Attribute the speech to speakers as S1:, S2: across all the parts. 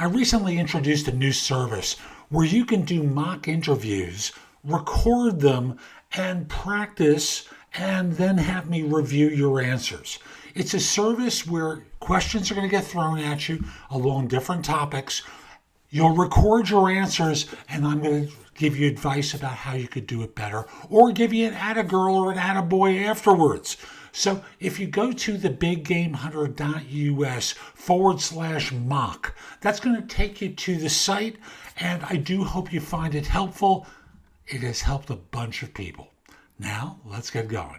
S1: I recently introduced a new service where you can do mock interviews, record them, and practice, and then have me review your answers. It's a service where questions are going to get thrown at you along different topics. You'll record your answers, and I'm going to give you advice about how you could do it better, or give you an atta-girl or an atta-boy afterwards. So if you go to thebiggamehunter.us/mock, that's going to take you to the site, and I do hope you find it helpful. It has helped a bunch of people. Now, let's get going.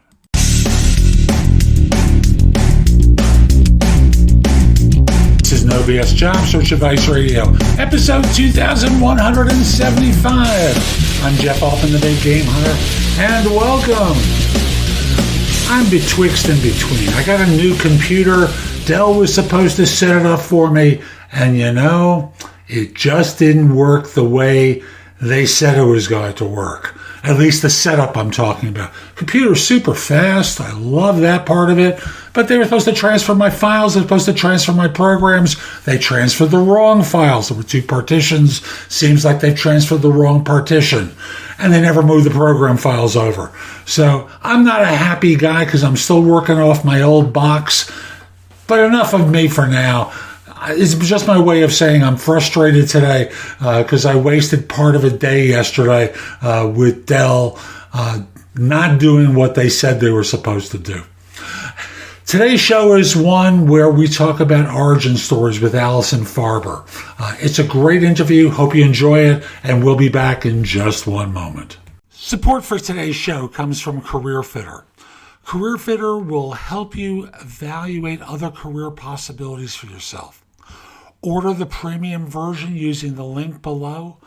S1: This is No BS Job Search Advice Radio, episode 2175. I'm Jeff Altman, the Big Game Hunter, and welcome. I'm betwixt and between. I got a new computer. Dell was supposed to set it up for me, and it just didn't work the way they said it was going to work. At least the setup I'm talking about. Computer's super fast. I love that part of it. But they were supposed to transfer my files. They were supposed to transfer my programs. They transferred the wrong files. There were two partitions. Seems like they transferred the wrong partition. And they never moved the program files over. So I'm not a happy guy because I'm still working off my old box. But enough of me for now. It's just my way of saying I'm frustrated today because I wasted part of a day yesterday with Dell not doing what they said they were supposed to do. Today's show is one where we talk about origin stories with Alison Farber. It's a great interview. Hope you enjoy it, and we'll be back in just one moment. Support for today's show comes from CareerFitter. CareerFitter will help you evaluate other career possibilities for yourself. Order the premium version using the link below.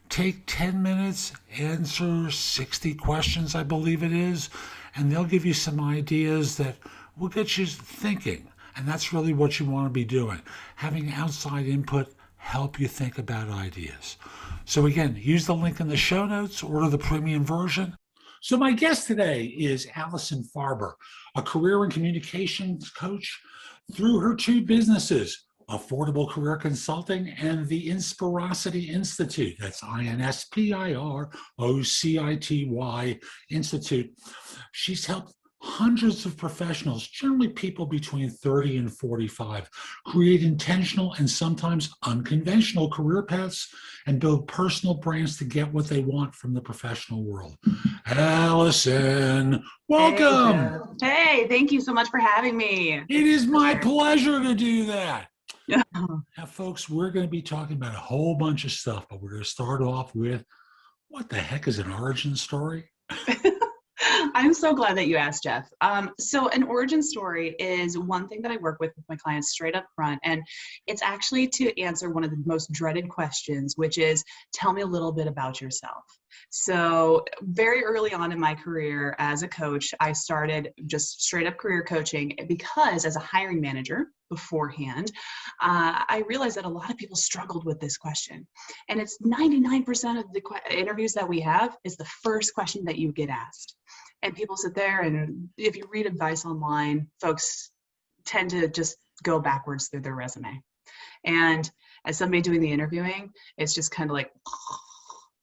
S1: Take 10 minutes, answer 60 questions, I believe it is, and they'll give you some ideas that will get you thinking. And that's really what you want to be doing. Having outside input help you think about ideas. So again, use the link in the show notes, order the premium version. So my guest today is Alison Farber, a career and communications coach through her two businesses, Affordable Career Consulting and the Inspirocity Institute. That's INSPIROCITY Institute. She's helped hundreds of professionals, generally people between 30 and 45, create intentional and sometimes unconventional career paths and build personal brands to get what they want from the professional world. Alison, welcome.
S2: Hey, thank you so much for having me.
S1: It is my pleasure to do that. Now, folks, we're going to be talking about a whole bunch of stuff, but we're going to start off with, what the heck is an origin story?
S2: I'm so glad that you asked, Jeff. So an origin story is one thing that I work with my clients straight up front, and it's actually to answer one of the most dreaded questions, which is, tell me a little bit about yourself. So very early on in my career as a coach, I started just straight up career coaching because as a hiring manager beforehand, I realized that a lot of people struggled with this question. And it's 99% of the interviews that we have is the first question that you get asked. And people sit there, and if you read advice online, folks tend to just go backwards through their resume. And as somebody doing the interviewing, it's just kind of like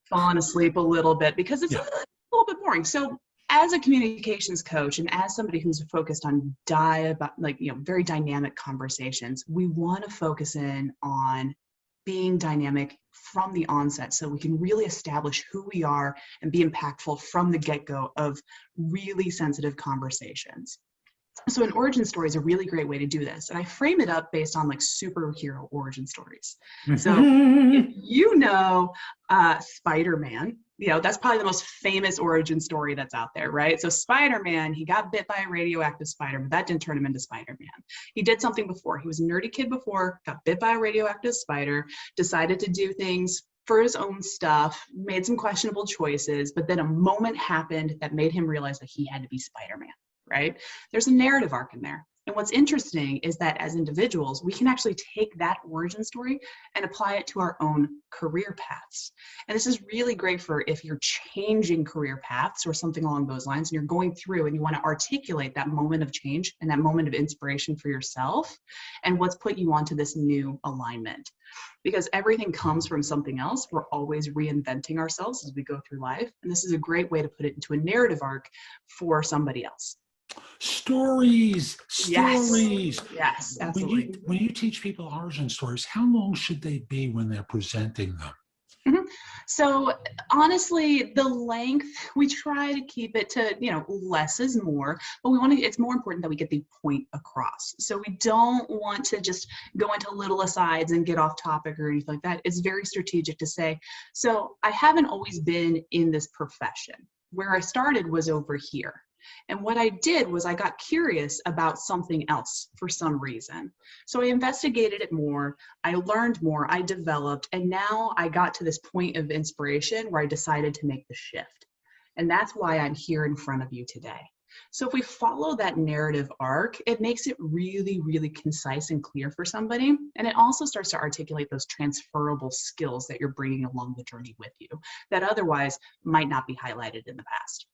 S2: falling asleep a little bit because it's a little bit boring. So as a communications coach and as somebody who's focused on very dynamic conversations, we want to focus in on being dynamic from the onset so we can really establish who we are and be impactful from the get-go of really sensitive conversations. So an origin story is a really great way to do this. And I frame it up based on like superhero origin stories. So if you know Spider-Man, that's probably the most famous origin story that's out there, right? So Spider-Man, he got bit by a radioactive spider, but that didn't turn him into Spider-Man. He did something before. He was a nerdy kid before, got bit by a radioactive spider, decided to do things for his own stuff, made some questionable choices, but then a moment happened that made him realize that he had to be Spider-Man, right? There's a narrative arc in there. And what's interesting is that as individuals, we can actually take that origin story and apply it to our own career paths. And this is really great for if you're changing career paths or something along those lines, and you're going through and you want to articulate that moment of change and that moment of inspiration for yourself and what's put you onto this new alignment. Because everything comes from something else. We're always reinventing ourselves as we go through life. And this is a great way to put it into a narrative arc for somebody else.
S1: Stories.
S2: Yes, absolutely.
S1: When you teach people origin stories, how long should they be when they're presenting them?
S2: So honestly, the length, we try to keep it to, less is more, but it's more important that we get the point across. So we don't want to just go into little asides and get off topic or anything like that. It's very strategic to say, so I haven't always been in this profession. Where I started was over here. And what I did was I got curious about something else for some reason. So I investigated it more, I learned more, I developed, and now I got to this point of inspiration where I decided to make the shift. And that's why I'm here in front of you today. So if we follow that narrative arc, it makes it really, really concise and clear for somebody. And it also starts to articulate those transferable skills that you're bringing along the journey with you that otherwise might not be highlighted in the past.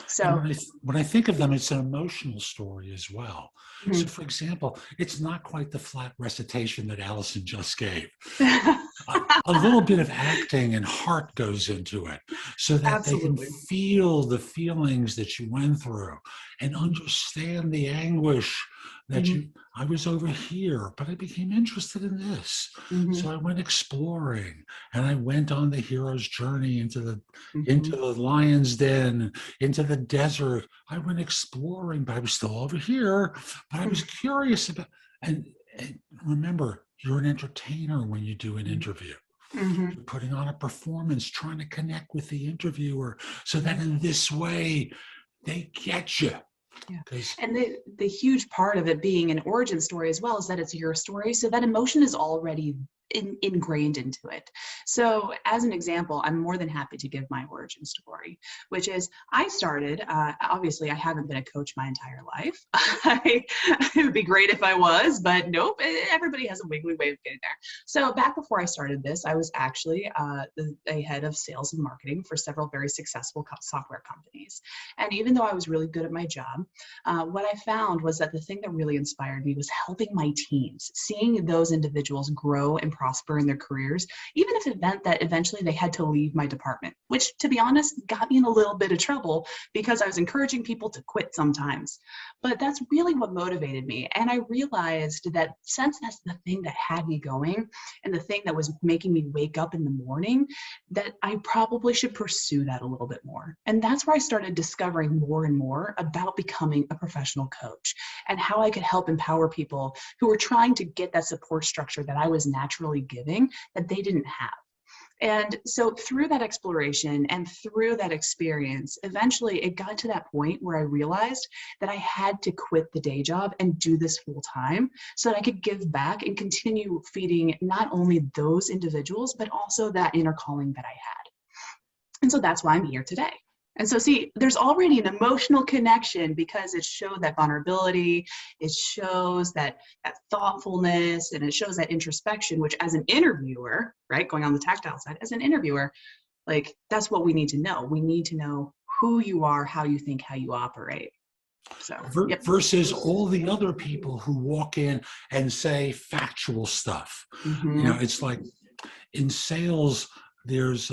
S2: So
S1: when I think of them, it's an emotional story as well.
S2: Mm-hmm.
S1: So for example, it's not quite the flat recitation that Alison just gave. A little bit of acting and heart goes into it so that
S2: Absolutely.
S1: They can feel the feelings that you went through and understand the anguish that I was over here, but I became interested in this. So I went exploring and I went on the hero's journey into the lion's den, into the desert. I went exploring, but I was still over here, but I was curious about, and remember, you're an entertainer when you do an interview. You're putting on a performance, trying to connect with the interviewer so that in this way they get you.
S2: Yeah. And the huge part of it being an origin story as well is that it's your story. So that emotion is already ingrained into it. So as an example, I'm more than happy to give my origin story, which is I started, obviously I haven't been a coach my entire life. It would be great if I was, but nope, everybody has a wiggly way of getting there. So back before I started this, I was actually a head of sales and marketing for several very successful software companies. And even though I was really good at my job, what I found was that the thing that really inspired me was helping my teams, seeing those individuals grow and prosper in their careers, even if it meant that eventually they had to leave my department, which to be honest, got me in a little bit of trouble because I was encouraging people to quit sometimes. But that's really what motivated me. And I realized that since that's the thing that had me going and the thing that was making me wake up in the morning, that I probably should pursue that a little bit more. And that's where I started discovering more and more about becoming a professional coach and how I could help empower people who were trying to get that support structure that I was naturally giving that they didn't have. And so through that exploration and through that experience, eventually it got to that point where I realized that I had to quit the day job and do this full time so that I could give back and continue feeding not only those individuals, but also that inner calling that I had. And so that's why I'm here today. And so see, there's already an emotional connection because it showed that vulnerability, it shows that thoughtfulness, and it shows that introspection, which as an interviewer, right, going on the tactile side, as an interviewer, like that's what we need to know. We need to know who you are, how you think, how you operate. So, yep.
S1: Versus all the other people who walk in and say factual stuff. It's like in sales, there's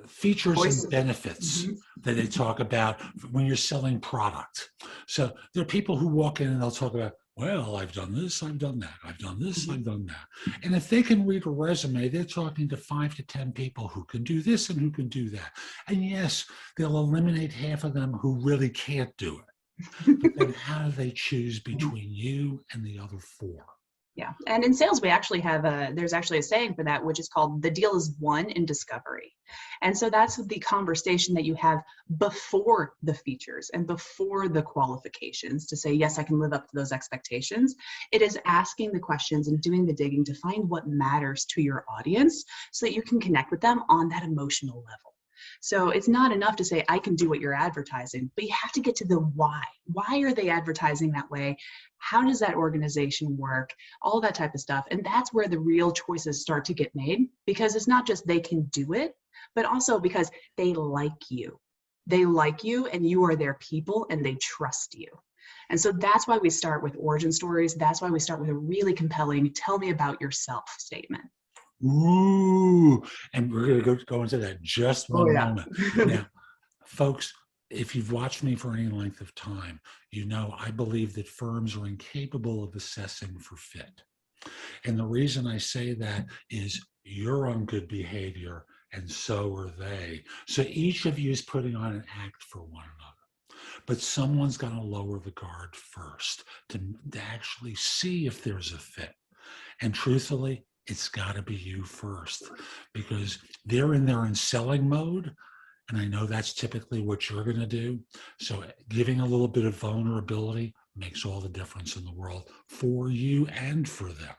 S1: features and benefits that they talk about when you're selling product. So there are people who walk in and they'll talk about, well, I've done this, I've done that, I've done this, I've done that. And if they can read a resume, they're talking to 5 to 10 people who can do this and who can do that. And yes, they'll eliminate half of them who really can't do it. But then how do they choose between you and the other 4?
S2: Yeah. And in sales, we actually have there's actually a saying for that, which is called the deal is won in discovery. And so that's the conversation that you have before the features and before the qualifications to say, yes, I can live up to those expectations. It is asking the questions and doing the digging to find what matters to your audience so that you can connect with them on that emotional level. So it's not enough to say, I can do what you're advertising, but you have to get to the why. Why are they advertising that way? How does that organization work? All that type of stuff. And that's where the real choices start to get made, because it's not just they can do it, but also because they like you. They like you and you are their people and they trust you. And so that's why we start with origin stories. That's why we start with a really compelling, tell me about yourself statement.
S1: Ooh, and we're going to go into that just one moment.
S2: Yeah.
S1: Now, folks, if you've watched me for any length of time, you know I believe that firms are incapable of assessing for fit. And the reason I say that is you're on good behavior and so are they. So each of you is putting on an act for one another. But someone's got to lower the guard first to actually see if there's a fit. And truthfully, it's got to be you first, because they're in there in selling mode. And I know that's typically what you're going to do. So giving a little bit of vulnerability makes all the difference in the world for you and for them,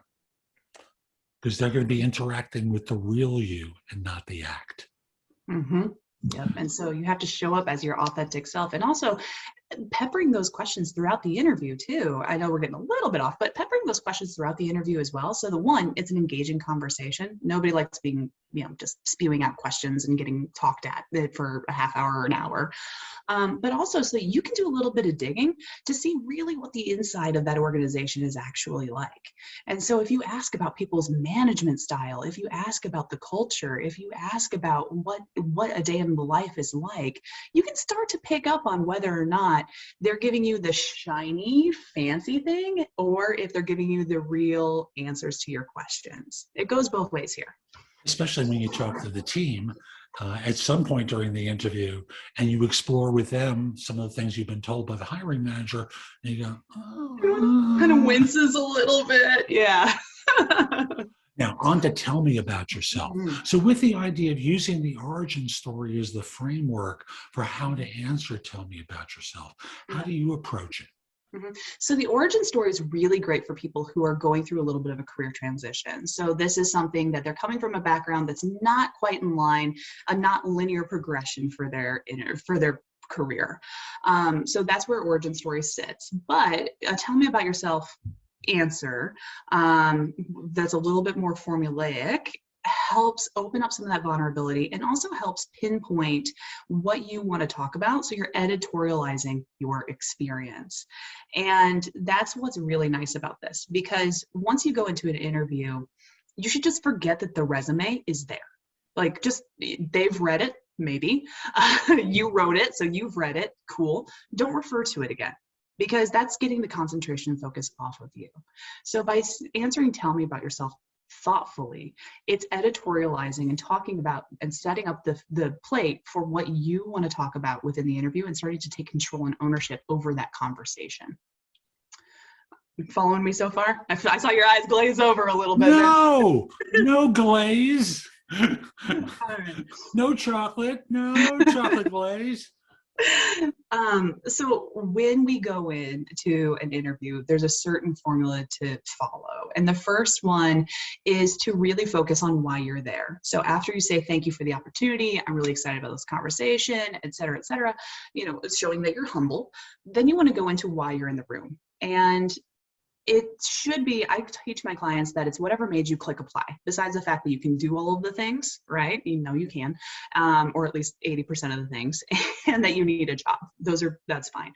S1: because they're going to be interacting with the real you and not the act.
S2: Mm-hmm. Yep. And so you have to show up as your authentic self, and also peppering those questions throughout the interview too. I know we're getting a little bit off, but peppering those questions throughout the interview as well. So it's an engaging conversation. Nobody likes being, just spewing out questions and getting talked at for a half hour or an hour. But also so that you can do a little bit of digging to see really what the inside of that organization is actually like. And so if you ask about people's management style, if you ask about the culture, if you ask about what a day in the life is like, you can start to pick up on whether or not they're giving you the shiny, fancy thing, or if they're giving you the real answers to your questions. It goes both ways here.
S1: Especially when you talk to the team at some point during the interview and you explore with them some of the things you've been told by the hiring manager, and you go, oh.
S2: Kind of winces a little bit. Yeah.
S1: Now, on to tell me about yourself.
S2: Mm-hmm.
S1: So with the idea of using the origin story as the framework for how to answer tell me about yourself, how do you approach it?
S2: Mm-hmm. So the origin story is really great for people who are going through a little bit of a career transition. So this is something that they're coming from a background that's not quite in line, a not linear progression for their career. So that's where origin story sits. But tell me about yourself answer that's a little bit more formulaic helps open up some of that vulnerability and also helps pinpoint what you want to talk about. So you're editorializing your experience. And that's what's really nice about this, because once you go into an interview, you should just forget that the resume is there. Like, just, they've read it, maybe. You wrote it, so you've read it. Cool. Don't refer to it again, because that's getting the concentration and focus off of you. So by answering tell me about yourself thoughtfully, it's editorializing and talking about and setting up the plate for what you want to talk about within the interview and starting to take control and ownership over that conversation. Following me so far? I saw your eyes glaze over a little bit.
S1: No glaze. No chocolate glaze.
S2: So when we go into an interview, there's a certain formula to follow. And the first one is to really focus on why you're there. So after you say, thank you for the opportunity, I'm really excited about this conversation, et cetera, it's showing that you're humble. Then you want to go into why you're in the room. And it should be, I teach my clients that it's whatever made you click apply, besides the fact that you can do all of the things, right? You know you can, or at least 80% of the things, and that you need a job. That's fine.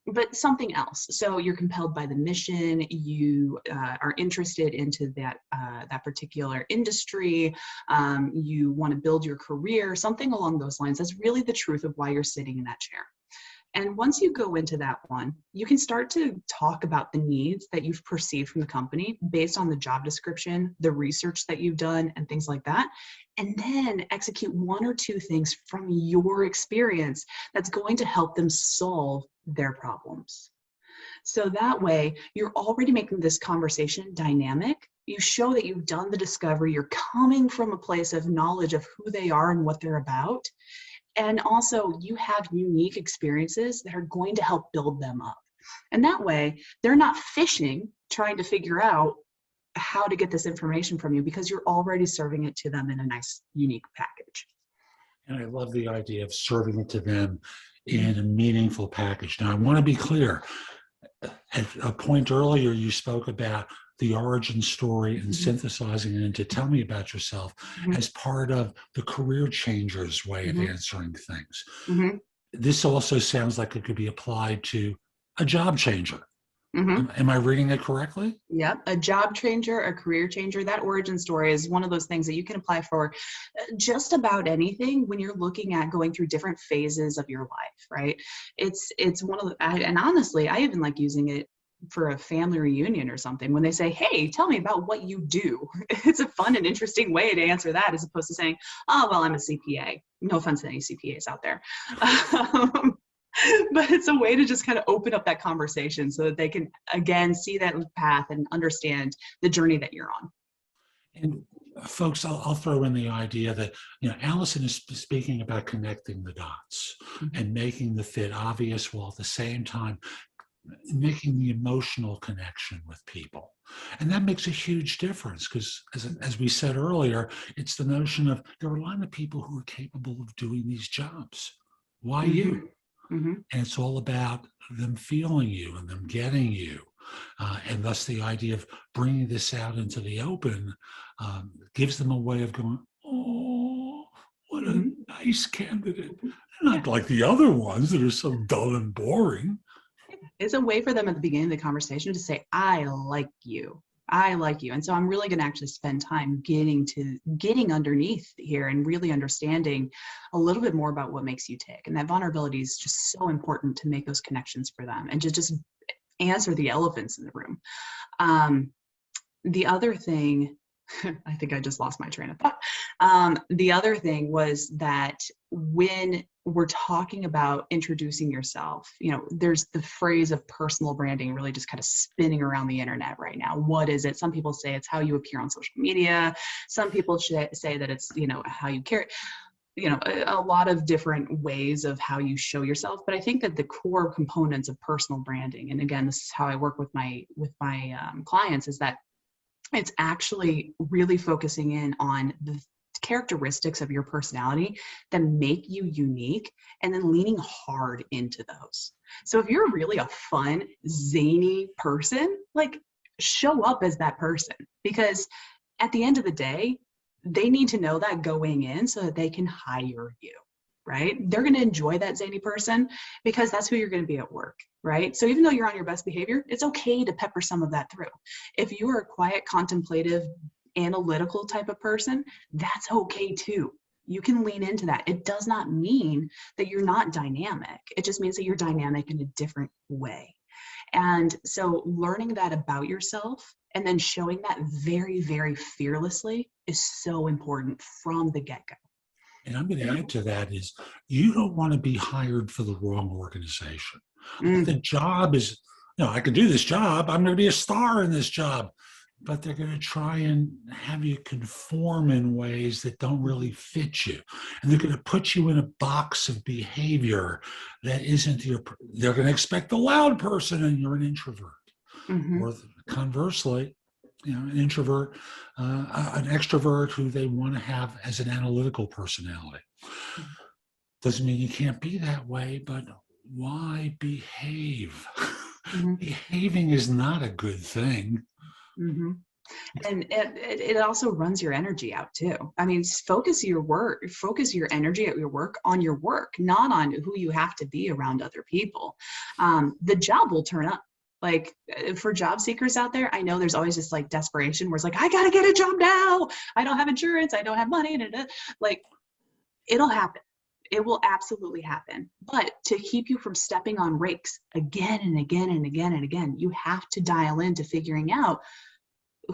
S2: But something else. So you're compelled by the mission, you are interested into that particular industry, you want to build your career, something along those lines. That's really the truth of why you're sitting in that chair. And once you go into that one, you can start to talk about the needs that you've perceived from the company based on the job description, the research that you've done, and things like that. And then execute one or two things from your experience that's going to help them solve their problems. So that way, you're already making this conversation dynamic. You show that you've done the discovery. You're coming from a place of knowledge of who they are and what they're about. And also, you have unique experiences that are going to help build them up. And that way, they're not fishing, trying to figure out how to get this information from you, because you're already serving it to them in a nice, unique package.
S1: And I love the idea of serving it to them in a meaningful package. Now, I want to be clear. At a point earlier, you spoke about the origin story and synthesizing it into tell me about yourself as part of the career changer's way of answering things. This also sounds like it could be applied to a job changer. Am I reading it correctly?
S2: Yep. A job changer, a career changer, that origin story is one of those things that you can apply for just about anything when you're looking at going through different phases of your life, right? It's one of the, and honestly, I even like using it for a family reunion or something when they say, hey, tell me about what you do. It's a fun and interesting way to answer that as opposed to saying, oh, well, I'm a CPA. No offense to any CPAs out there. But it's a way to just kind of open up that conversation so that they can, again, see that path and understand the journey that you're on.
S1: And folks, I'll throw in the idea that, Alison is speaking about connecting the dots and making the fit obvious while at the same time making the emotional connection with people. And that makes a huge difference because, as we said earlier, it's the notion of there are a lot of people who are capable of doing these jobs. Why you? And it's all about them feeling you and them getting you. And thus the idea of bringing this out into the open gives them a way of going, oh, what a nice candidate. Not like the other ones that are so dull and boring.
S2: It's a way for them at the beginning of the conversation to say, I like you. I like you. And so I'm really going to actually spend time getting underneath here and really understanding a little bit more about what makes you tick. And that vulnerability is just so important to make those connections for them and to just answer the elephants in the room. The other thing, I think I just lost my train of thought. The other thing was that when we're talking about introducing yourself, there's the phrase of personal branding really just kind of spinning around the internet right now. What is it? Some people say it's how you appear on social media. Some people say that it's, how you carry, a lot of different ways of how you show yourself. But I think that the core components of personal branding, and again, this is how I work with my clients, is that it's actually really focusing in on the characteristics of your personality that make you unique and then leaning hard into those. So if you're really a fun, zany person, show up as that person, because at the end of the day, they need to know that going in so that they can hire you, right? They're going to enjoy that zany person because that's who you're going to be at work, right? So even though you're on your best behavior, it's okay to pepper some of that through. If you are a quiet, contemplative, analytical type of person, that's okay too. You can lean into that. It does not mean that you're not dynamic. It just means that you're dynamic in a different way. And so learning that about yourself and then showing that very, very fearlessly is so important from the get-go.
S1: And I'm going to add to that is you don't want to be hired for the wrong organization. The job is, I can do this job. I'm going to be a star in this job. But they're going to try and have you conform in ways that don't really fit you. And they're going to put you in a box of behavior that isn't they're going to expect the loud person and you're an introvert. Or conversely, an introvert, an extrovert who they want to have as an analytical personality. Doesn't mean you can't be that way, but why behave? Behaving is not a good thing.
S2: And it also runs your energy out too. I mean, focus your energy at your work on your work, not on who you have to be around other people. The job will turn up. For job seekers out there, I know there's always this desperation where it's I got to get a job now. I don't have insurance. I don't have money. It'll happen. It will absolutely happen. But to keep you from stepping on rakes again and again and again and again, you have to dial into figuring out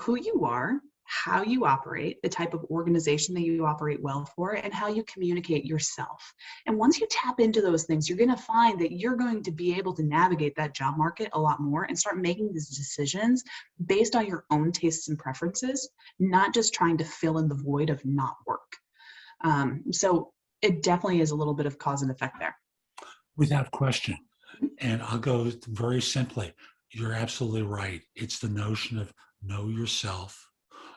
S2: who you are, how you operate, the type of organization that you operate well for, and how you communicate yourself. And once you tap into those things, you're going to find that you're going to be able to navigate that job market a lot more and start making these decisions based on your own tastes and preferences, not just trying to fill in the void of not work. So it definitely is a little bit of cause and effect there.
S1: Without question. And I'll go very simply. You're absolutely right. It's the notion of know yourself,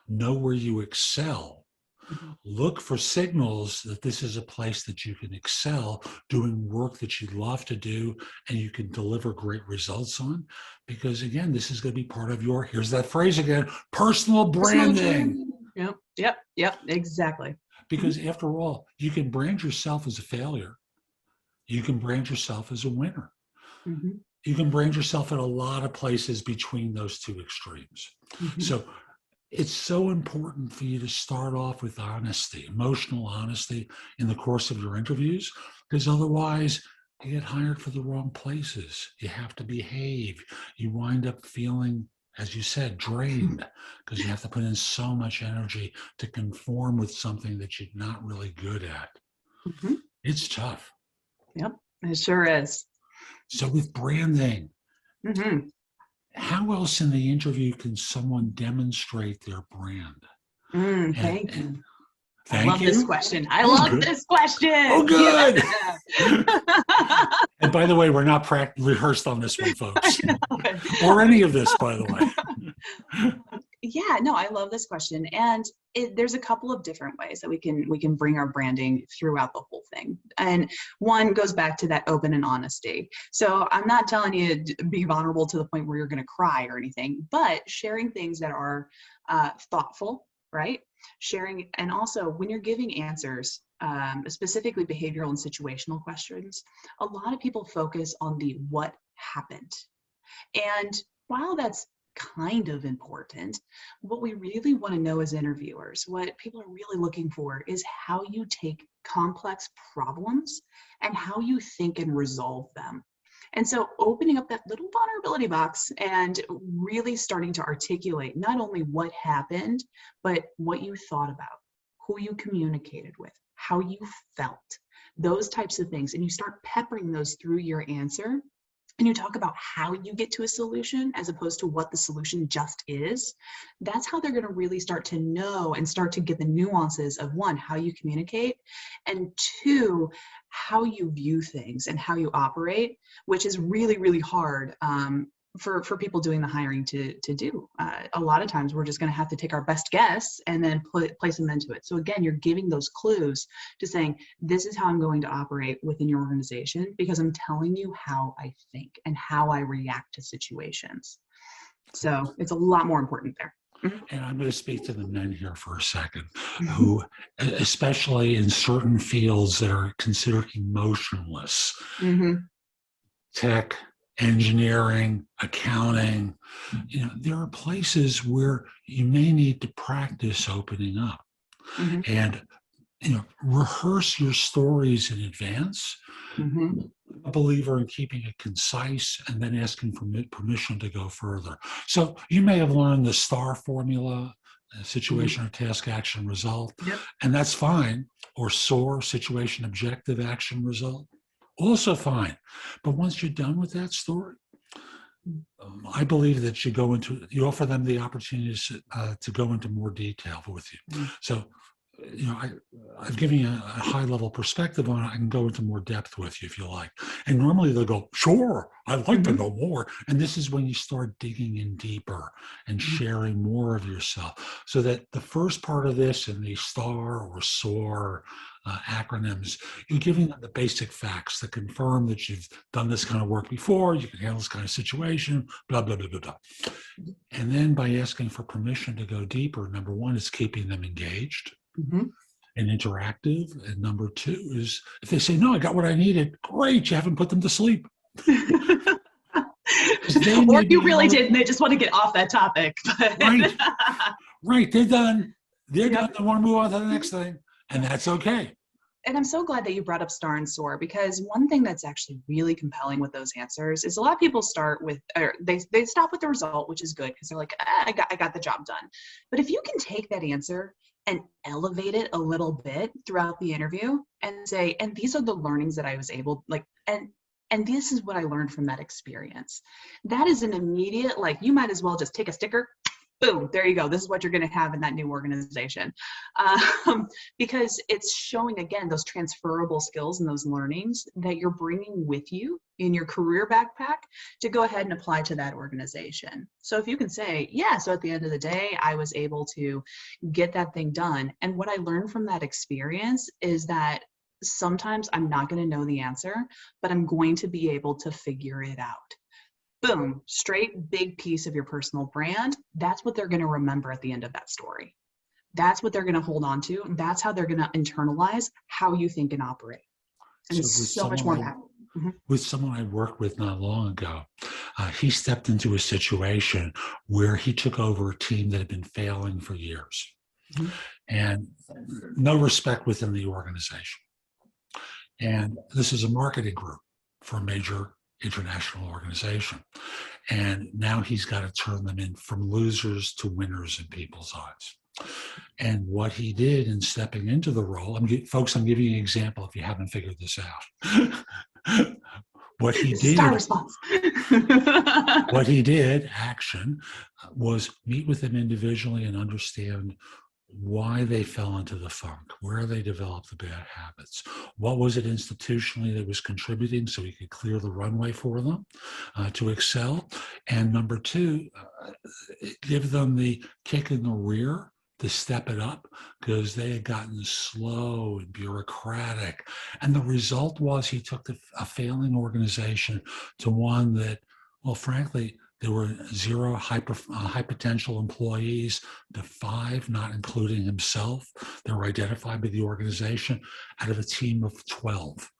S1: know where you excel,
S2: Mhm.
S1: Look for signals that this is a place that you can excel doing work that you love to do and you can deliver great results on. Because again, this is going to be part of your, here's that phrase again, personal
S2: Personal
S1: branding.
S2: journey. Yep. Yep. Yep. Exactly.
S1: Because after all, you can brand yourself as a failure. You can brand yourself as a winner.
S2: Mm-hmm.
S1: You can brand yourself in a lot of places between those two extremes.
S2: Mm-hmm.
S1: So it's so important for you to start off with honesty, emotional honesty in the course of your interviews, because otherwise you get hired for the wrong places. You have to behave. You wind up feeling, as you said, drained because you have to put in so much energy to conform with something that you're not really good at.
S2: Mm-hmm.
S1: It's tough.
S2: Yep. It sure is.
S1: So with branding,
S2: Mm-hmm.
S1: how else in the interview can someone demonstrate their brand?
S2: Thank
S1: And
S2: you. I
S1: thank
S2: love this
S1: you.
S2: question. I
S1: Oh,
S2: love
S1: good.
S2: this question.
S1: Oh, good.
S2: Yeah.
S1: And by the way, we're not rehearsed on this one,
S2: I
S1: folks,
S2: know it.
S1: or any of this, by the way.
S2: Yeah, no, I love this question, and there's a couple of different ways that we can bring our branding throughout the whole thing. And one goes back to that open and honesty. So I'm not telling you to be vulnerable to the point where you're going to cry or anything, but sharing things that are thoughtful, right? Sharing, and also when you're giving answers, specifically behavioral and situational questions, a lot of people focus on the what happened. And while that's kind of important, what we really want to know as interviewers, what people are really looking for, is how you take complex problems and how you think and resolve them. And so opening up that little vulnerability box and really starting to articulate not only what happened, but what you thought about, who you communicated with, how you felt, those types of things. And you start peppering those through your answer, and you talk about how you get to a solution as opposed to what the solution just is. That's how they're going to really start to know and start to get the nuances of, one, how you communicate, and two, how you view things and how you operate, which is really, really hard for people doing the hiring to do. A lot of times we're just going to have to take our best guess and then place them into it. So again, you're giving those clues to saying, this is how I'm going to operate within your organization because I'm telling you how I think and how I react to situations. So it's a lot more important there. Mm-hmm.
S1: And I'm going to speak to the men here for a second,
S2: Mm-hmm.
S1: who, especially in certain fields that are considered emotionless,
S2: Mm-hmm.
S1: tech, engineering, accounting, there are places where you may need to practice opening up
S2: Mm-hmm.
S1: and, rehearse your stories in advance.
S2: Mm-hmm.
S1: A believer in keeping it concise and then asking for permission to go further. So you may have learned the STAR formula, situation or task action result,
S2: Yep.
S1: and that's fine. Or SOAR, situation objective action result, also fine. But once you're done with that story, I believe that you offer them the opportunity to go into more detail with you.
S2: Mm-hmm.
S1: So, I've given you a high level perspective on it. I can go into more depth with you if you like. And normally they'll go, sure, I'd like to know more. And this is when you start digging in deeper and sharing more of yourself. So that the first part of this in the STAR or SOAR acronyms, you're giving them the basic facts that confirm that you've done this kind of work before, you can handle this kind of situation, blah, blah, blah, blah, blah. And then by asking for permission to go deeper, number one is keeping them engaged.
S2: Mm-hmm.
S1: And interactive. And number two is if they say, no, I got what I needed, great, you haven't put them to sleep.
S2: Or you really did, and they just want to get off that topic.
S1: Right, they're done. They're done. They want to move on to the next thing, and that's okay.
S2: And I'm so glad that you brought up STAR and SOAR, because one thing that's actually really compelling with those answers is a lot of people start with, or they stop with the result, which is good because they're like, I got the job done. But if you can take that answer and elevate it a little bit throughout the interview and say, and these are the learnings that I was able, and this is what I learned from that experience. That is an immediate, you might as well just take a sticker, boom, there you go. This is what you're going to have in that new organization. Because it's showing, again, those transferable skills and those learnings that you're bringing with you in your career backpack to go ahead and apply to that organization. So if you can say, yeah, so at the end of the day, I was able to get that thing done. And what I learned from that experience is that sometimes I'm not going to know the answer, but I'm going to be able to figure it out. Boom, straight big piece of your personal brand. That's what they're going to remember at the end of that story. That's what they're going to hold on to. And that's how they're going to internalize how you think and operate. And it's so much more powerful.
S1: With someone I worked with not long ago, he stepped into a situation where he took over a team that had been failing for years and no respect within the organization. And this is a marketing group for a major international organization. And now he's got to turn them in from losers to winners in people's eyes. And what he did in stepping into the role, folks, I'm giving you an example if you haven't figured this out. What he did,
S2: Star response.
S1: What he did, action, was meet with them individually and understand why they fell into the funk, where they developed the bad habits, what was it institutionally that was contributing so he could clear the runway for them to excel. And number two, give them the kick in the rear to step it up because they had gotten slow and bureaucratic. And the result was he took a failing organization to one that, well, frankly, there were 0 high potential employees to 5, not including himself. They were identified by the organization out of a team of 12.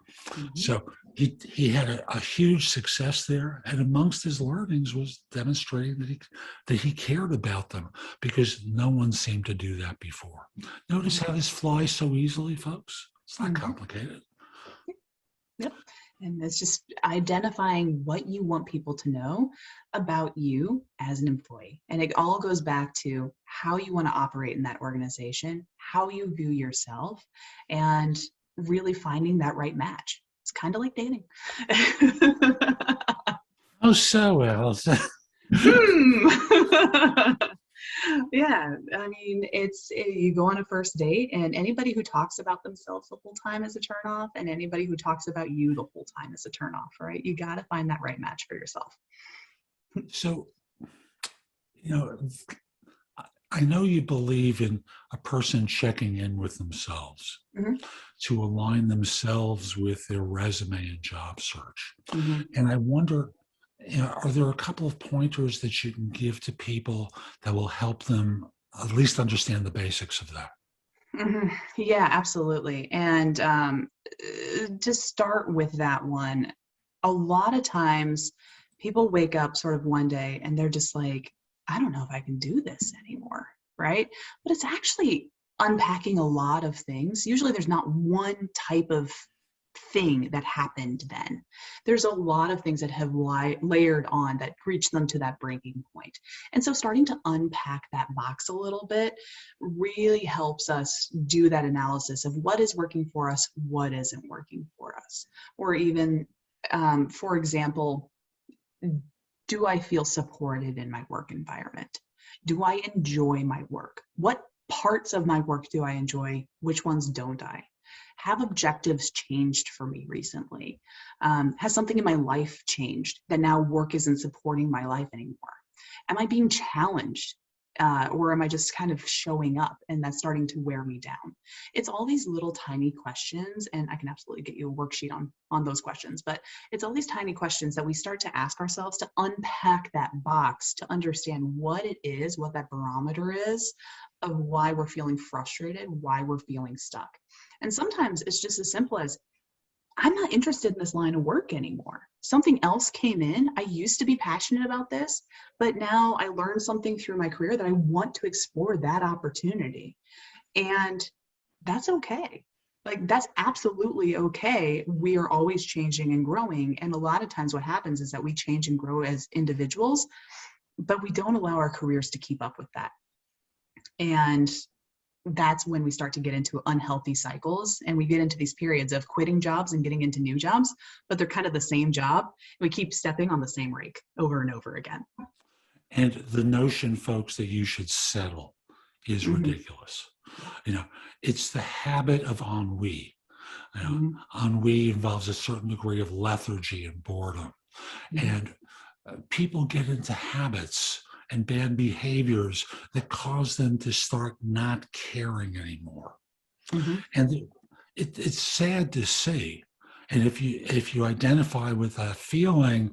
S1: So he had a huge success there. And amongst his learnings was demonstrating that he cared about them because no one seemed to do that before. Notice how this flies so easily, folks? It's not complicated.
S2: Yep. And it's just identifying what you want people to know about you as an employee. And it all goes back to how you want to operate in that organization, how you view yourself, and really finding that right match. It's kind of like dating.
S1: Oh, so well.
S2: Yeah, I mean, you go on a first date, and anybody who talks about themselves the whole time is a turnoff, and anybody who talks about you the whole time is a turnoff, right? You got to find that right match for yourself.
S1: So, I know you believe in a person checking in with themselves to align themselves with their resume and job search. And I wonder, are there a couple of pointers that you can give to people that will help them at least understand the basics of that?
S2: Yeah, absolutely. And to start with that one, a lot of times people wake up sort of one day and they're just like, I don't know if I can do this anymore, right? But it's actually unpacking a lot of things. Usually there's not one type of thing that happened then. There's a lot of things that have layered on that reach them to that breaking point. And so starting to unpack that box a little bit really helps us do that analysis of what is working for us, what isn't working for us. Or even, for example, do I feel supported in my work environment? Do I enjoy my work? What parts of my work do I enjoy? Which ones don't I? Have objectives changed for me recently? Has something in my life changed that now work isn't supporting my life anymore? Am I being challenged? Or am I just kind of showing up and that's starting to wear me down? It's all these little tiny questions, and I can absolutely get you a worksheet on those questions, but it's all these tiny questions that we start to ask ourselves to unpack that box to understand what it is, what that barometer is of why we're feeling frustrated, why we're feeling stuck. And sometimes it's just as simple as, I'm not interested in this line of work anymore. Something else came in. I used to be passionate about this, but now I learned something through my career that I want to explore that opportunity. And that's okay. Like, that's absolutely okay. We are always changing and growing. And a lot of times what happens is that we change and grow as individuals, but we don't allow our careers to keep up with that. And that's when we start to get into unhealthy cycles, and we get into these periods of quitting jobs and getting into new jobs, but they're kind of the same job. We keep stepping on the same rake over and over again.
S1: And the notion, folks, that you should settle is ridiculous. It's the habit of ennui. Ennui involves a certain degree of lethargy and boredom. And people get into habits and bad behaviors that cause them to start not caring anymore. And it's sad to see. And if you identify with that feeling,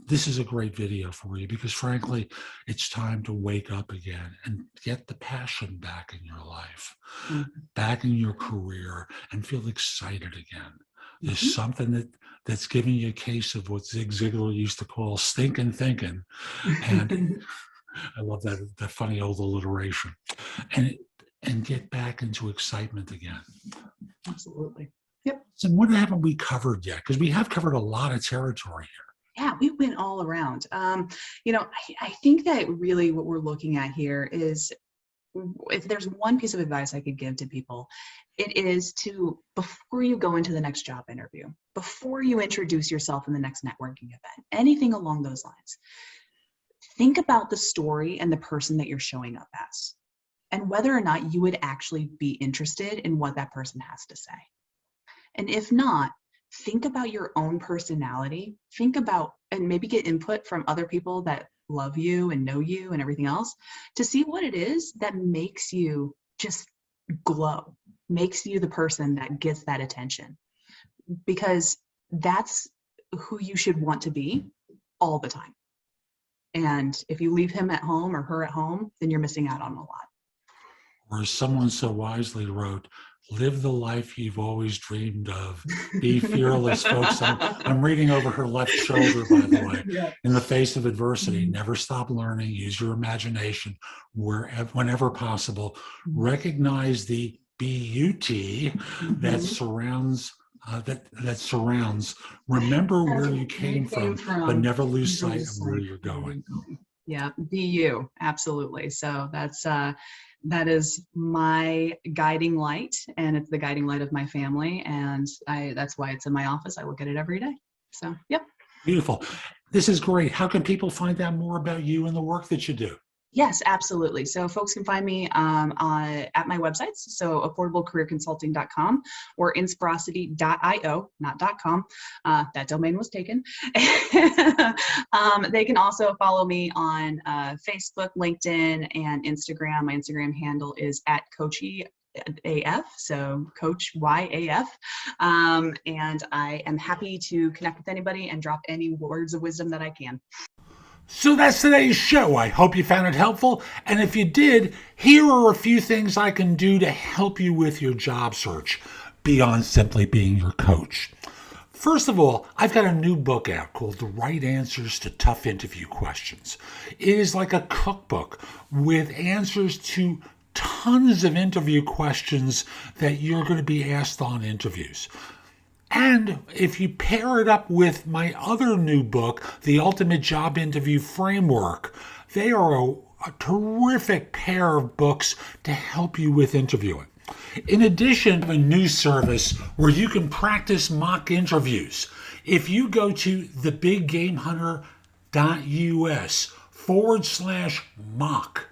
S1: this is a great video for you, because frankly, it's time to wake up again and get the passion back in your life, back in your career, and feel excited again. There's something that's giving you a case of what Zig Ziglar used to call stinking thinking. And I love that funny old alliteration. And get back into excitement again.
S2: Absolutely. Yep.
S1: So what haven't we covered yet? Because we have covered a lot of territory here.
S2: Yeah, we went all around. I think that really what we're looking at here is, if there's one piece of advice I could give to people, it is to, before you go into the next job interview, before you introduce yourself in the next networking event, anything along those lines, think about the story and the person that you're showing up as, and whether or not you would actually be interested in what that person has to say. And if not, think about your own personality. Think about, and maybe get input from other people that love you and know you and everything else, to see what it is that makes you just glow, makes you the person that gets that attention. Because that's who you should want to be all the time. And if you leave him at home or her at home, then you're missing out on a lot.
S1: Or as someone so wisely wrote, live the life you've always dreamed of. Be fearless, folks. I'm reading over her left shoulder, by the way.
S2: Yeah.
S1: In the face of adversity, never stop learning. Use your imagination whenever possible. Recognize the beauty that surrounds. That surrounds. Remember where you came from, but never lose sight of where you're going.
S2: Yeah, be you. Absolutely. So that is my guiding light, and it's the guiding light of my family, and that's why it's in my office. I look at it every day. So, yep.
S1: Beautiful. This is great. How can people find out more about you and the work that you do?
S2: Yes, absolutely. So folks can find me at my websites, so affordablecareerconsulting.com or inspirosity.io, not .com. That domain was taken. They can also follow me on Facebook, LinkedIn, and Instagram. My Instagram handle is @CoachyAF, so Coach YAF. And I am happy to connect with anybody and drop any words of wisdom that I can.
S1: So that's today's show. I hope you found it helpful. And if you did, here are a few things I can do to help you with your job search beyond simply being your coach. First of all, I've got a new book out called The Right Answers to Tough Interview Questions. It is like a cookbook with answers to tons of interview questions that you're going to be asked on interviews. And if you pair it up with my other new book, The Ultimate Job Interview Framework, they are a terrific pair of books to help you with interviewing. In addition, I have a new service where you can practice mock interviews. If you go to thebiggamehunter.us/mock,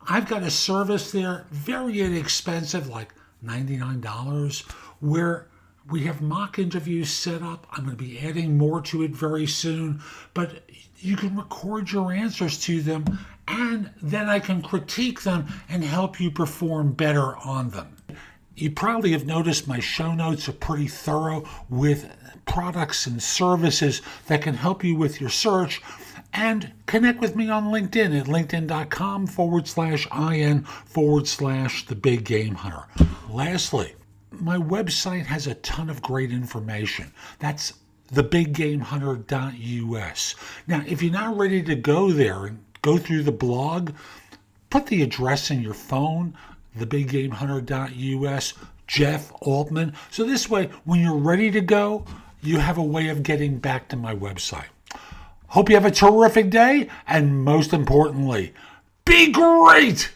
S1: I've got a service there, very inexpensive, like $99, where we have mock interviews set up. I'm going to be adding more to it very soon, but you can record your answers to them, and then I can critique them and help you perform better on them. You probably have noticed my show notes are pretty thorough with products and services that can help you with your search. And connect with me on LinkedIn at linkedin.com/IN/TheBigGameHunter. Lastly, my website has a ton of great information. That's thebiggamehunter.us. Now, if you're not ready to go there and go through the blog, put the address in your phone, thebiggamehunter.us, Jeff Altman. So this way, when you're ready to go, you have a way of getting back to my website. Hope you have a terrific day, and most importantly, be great!